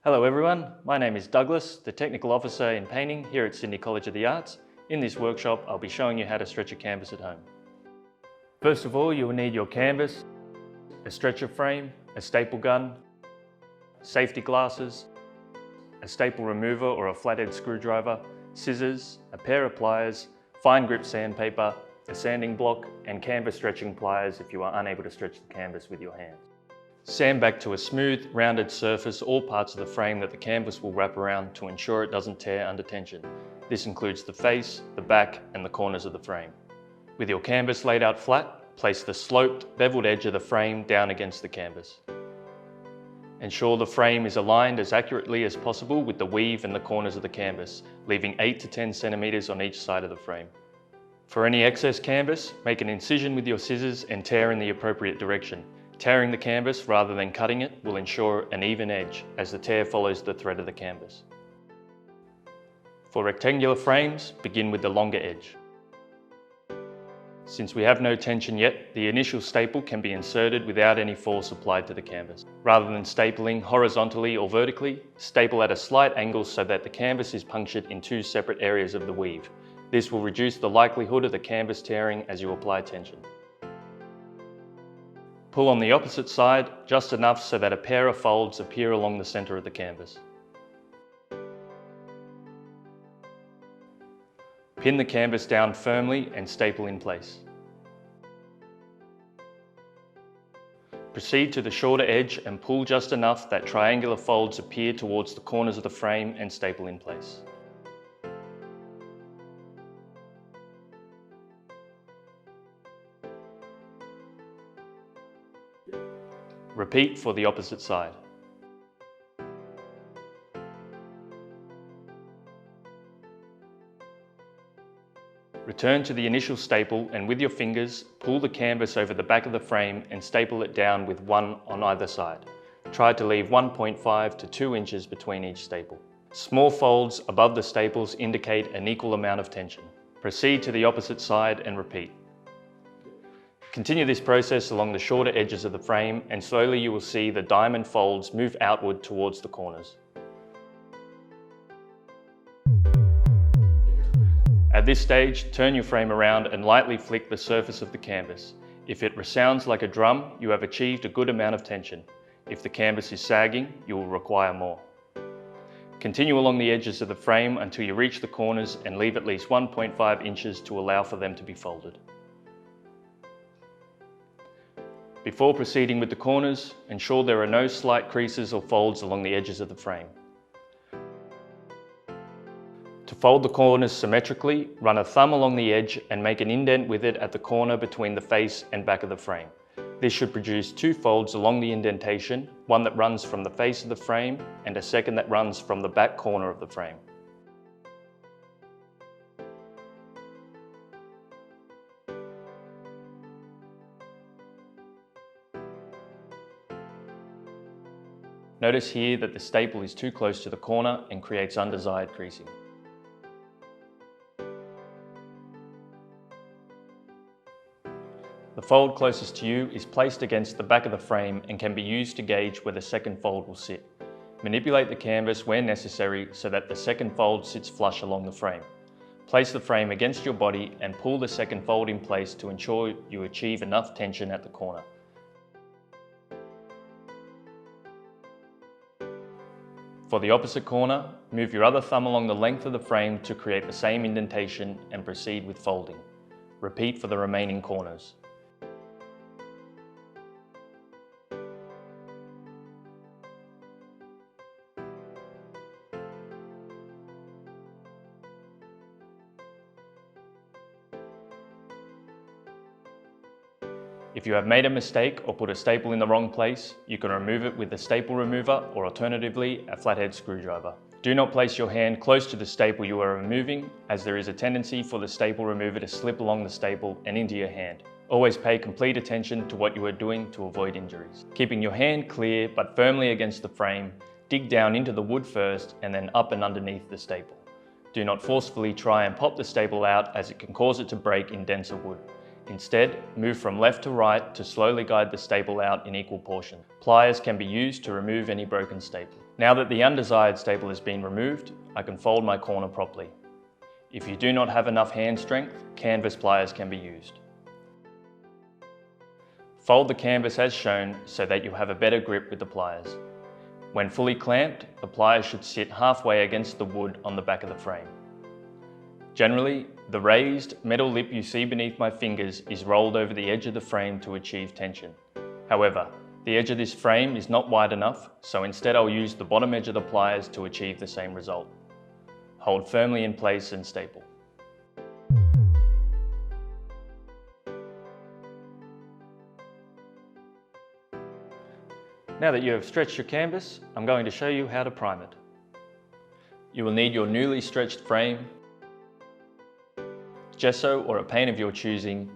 Hello everyone, my name is Douglas, the Technical Officer in Painting here at Sydney College of the Arts. In this workshop, I'll be showing you how to stretch a canvas at home. First of all, you will need your canvas, a stretcher frame, a staple gun, safety glasses, a staple remover or a flathead screwdriver, scissors, a pair of pliers, fine grip sandpaper, a sanding block, and canvas stretching pliers if you are unable to stretch the canvas with your hands. Sand back to a smooth, rounded surface all parts of the frame that the canvas will wrap around to ensure it doesn't tear under tension. This includes the face, the back, and the corners of the frame. With your canvas laid out flat, place the sloped, beveled edge of the frame down against the canvas. Ensure the frame is aligned as accurately as possible with the weave and the corners of the canvas, leaving 8 to 10 centimeters on each side of the frame. For any excess canvas, make an incision with your scissors and tear in the appropriate direction. Tearing the canvas rather than cutting it will ensure an even edge as the tear follows the thread of the canvas. For rectangular frames, begin with the longer edge. Since we have no tension yet, the initial staple can be inserted without any force applied to the canvas. Rather than stapling horizontally or vertically, staple at a slight angle so that the canvas is punctured in two separate areas of the weave. This will reduce the likelihood of the canvas tearing as you apply tension. Pull on the opposite side just enough so that a pair of folds appear along the center of the canvas. Pin the canvas down firmly and staple in place. Proceed to the shorter edge and pull just enough that triangular folds appear towards the corners of the frame and staple in place. Repeat for the opposite side. Return to the initial staple and with your fingers, pull the canvas over the back of the frame and staple it down with one on either side. Try to leave 1.5 to 2 inches between each staple. Small folds above the staples indicate an equal amount of tension. Proceed to the opposite side and repeat. Continue this process along the shorter edges of the frame and slowly you will see the diamond folds move outward towards the corners. At this stage, turn your frame around and lightly flick the surface of the canvas. If it resounds like a drum, you have achieved a good amount of tension. If the canvas is sagging, you will require more. Continue along the edges of the frame until you reach the corners and leave at least 1.5 inches to allow for them to be folded. Before proceeding with the corners, ensure there are no slight creases or folds along the edges of the frame. To fold the corners symmetrically, run a thumb along the edge and make an indent with it at the corner between the face and back of the frame. This should produce 2 folds along the indentation, one that runs from the face of the frame and a second that runs from the back corner of the frame. Notice here that the staple is too close to the corner and creates undesired creasing. The fold closest to you is placed against the back of the frame and can be used to gauge where the second fold will sit. Manipulate the canvas where necessary so that the second fold sits flush along the frame. Place the frame against your body and pull the second fold in place to ensure you achieve enough tension at the corner. For the opposite corner, move your other thumb along the length of the frame to create the same indentation and proceed with folding. Repeat for the remaining corners. If you have made a mistake or put a staple in the wrong place, you can remove it with a staple remover or alternatively a flathead screwdriver. Do not place your hand close to the staple you are removing, as there is a tendency for the staple remover to slip along the staple and into your hand. Always pay complete attention to what you are doing to avoid injuries. Keeping your hand clear but firmly against the frame, dig down into the wood first and then up and underneath the staple. Do not forcefully try and pop the staple out, as it can cause it to break in denser wood. Instead, move from left to right to slowly guide the staple out in equal portions. Pliers can be used to remove any broken staple. Now that the undesired staple has been removed, I can fold my corner properly. If you do not have enough hand strength, canvas pliers can be used. Fold the canvas as shown so that you have a better grip with the pliers. When fully clamped, the pliers should sit halfway against the wood on the back of the frame. Generally, the raised metal lip you see beneath my fingers is rolled over the edge of the frame to achieve tension. However, the edge of this frame is not wide enough, so instead I'll use the bottom edge of the pliers to achieve the same result. Hold firmly in place and staple. Now that you have stretched your canvas, I'm going to show you how to prime it. You will need your newly stretched frame, gesso or a paint of your choosing,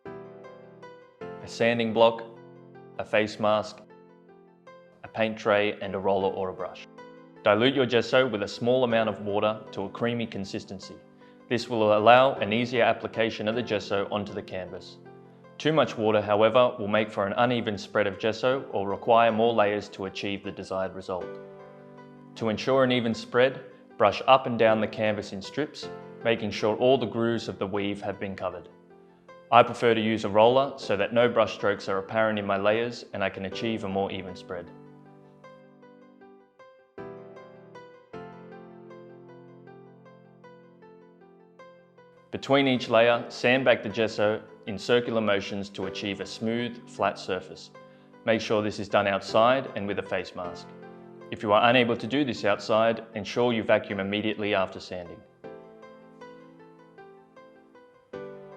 a sanding block, a face mask, a paint tray and a roller or a brush. Dilute your gesso with a small amount of water to a creamy consistency. This will allow an easier application of the gesso onto the canvas. Too much water, however, will make for an uneven spread of gesso or require more layers to achieve the desired result. To ensure an even spread, brush up and down the canvas in strips, making sure all the grooves of the weave have been covered. I prefer to use a roller so that no brush strokes are apparent in my layers and I can achieve a more even spread. Between each layer, sandbag the gesso in circular motions to achieve a smooth, flat surface. Make sure this is done outside and with a face mask. If you are unable to do this outside, ensure you vacuum immediately after sanding.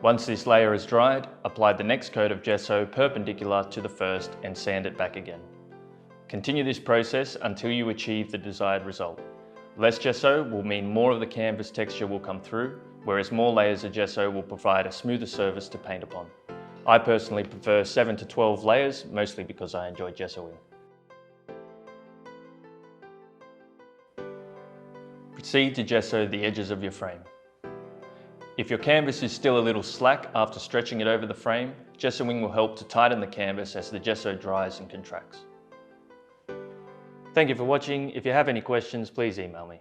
Once this layer is dried, apply the next coat of gesso perpendicular to the first and sand it back again. Continue this process until you achieve the desired result. Less gesso will mean more of the canvas texture will come through, whereas more layers of gesso will provide a smoother surface to paint upon. I personally prefer 7 to 12 layers, mostly because I enjoy gessoing. Proceed to gesso the edges of your frame. If your canvas is still a little slack after stretching it over the frame, gessoing will help to tighten the canvas as the gesso dries and contracts. Thank you for watching. If you have any questions, please email me.